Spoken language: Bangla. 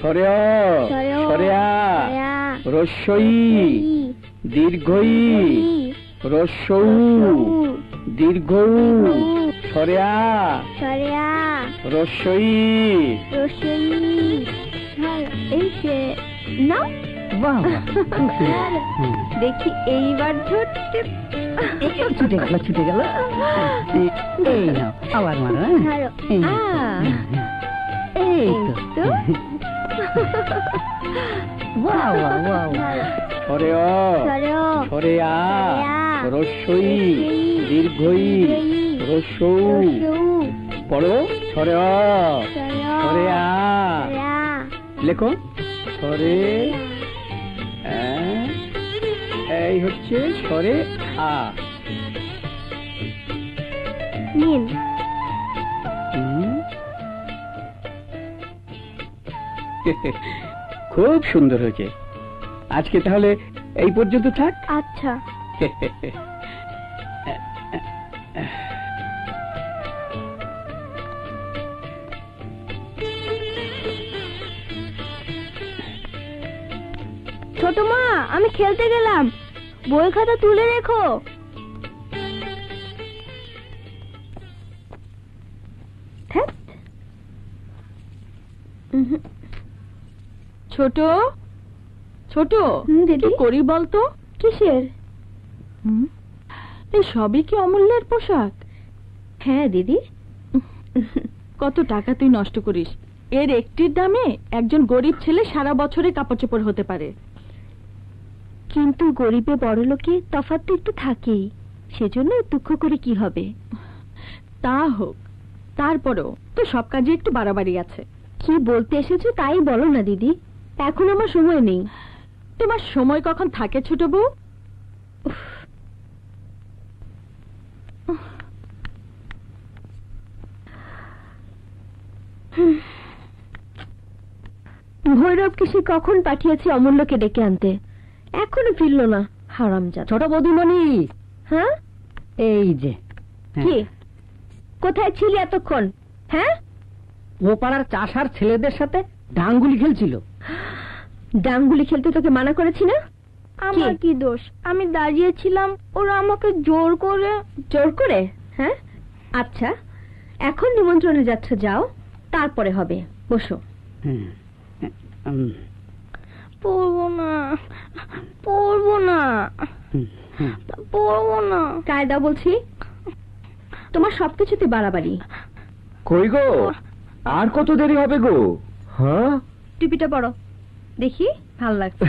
সরে সরে রস্যই দীর্ঘই রস্যৌ দীর্ঘৌ সরে রস্যই না দেখি এইবার ছুটে ছুটে গেল এই নাও আবার মারো এই তো বাহ বাহ বাহ সরে সরে রস্যই দীর্ঘই রস্যৌ পড়ো সরে সরে লেখো সরে এই হচ্ছে সরে নিন খুব সুন্দর হয়েছে। আজকে তাহলে এই পর্যন্ত থাক। আচ্ছা ছোট মা, আমি খেলতে গেলাম, বই খাতা তুলে রেখো। ছোট ছোট দিদি করি বলতো। কিসের? এই সবই কি অমূল্যের পোশাক? হ্যাঁ দিদি। কত টাকা তুই নষ্ট করিস। এর একটির দামে একজন গরিব ছেলে সারা বছরে কাপড় চোপড় হতে পারে। কিন্তু গরিবে বড় লোকে তফাৎ তো একটু থাকেই, সেজন্য দুঃখ করে কি হবে? তা হোক, তারপরেও তো সব কাজে একটু বাড়াবাড়ি আছে। কি বলতে এসেছো তাই বলো না দিদি, এখন আমার সময় নেই। তোমার সময় কখন থাকে ছোট বউ? ভৈরবকে সে কখন পাঠিয়েছে অমূল্যকে ডেকে আনতে, এখনো ফিরল না হারামজাদা। ছোট বৌদিমণি। হ্যাঁ এই যে। কি কোথায় ছিলি এতক্ষণ? হ্যাঁ, ও পাড়ার চাষার ছেলেদের সাথে ডাঙ্গুলি খেলছিল। ডাঙ্গুলি খেলতে তোকে মানা করেছি না? আমার কি দোষ? আমি দাঁড়িয়েছিলাম, ওরা আমাকে জোর করে। হ্যাঁ আচ্ছা, এখন নিমন্ত্রণে যাচ্ছ, যাও, তারপরে হবে, বসো। পড়বো না কায়দা বলছি, তোমার সবকিছুতে বাড়াবাড়ি। কই গো, আর কত দেরি হবে গো? হ্যাঁ, টুপিটা পরো দেখি, ভাল লাগছে।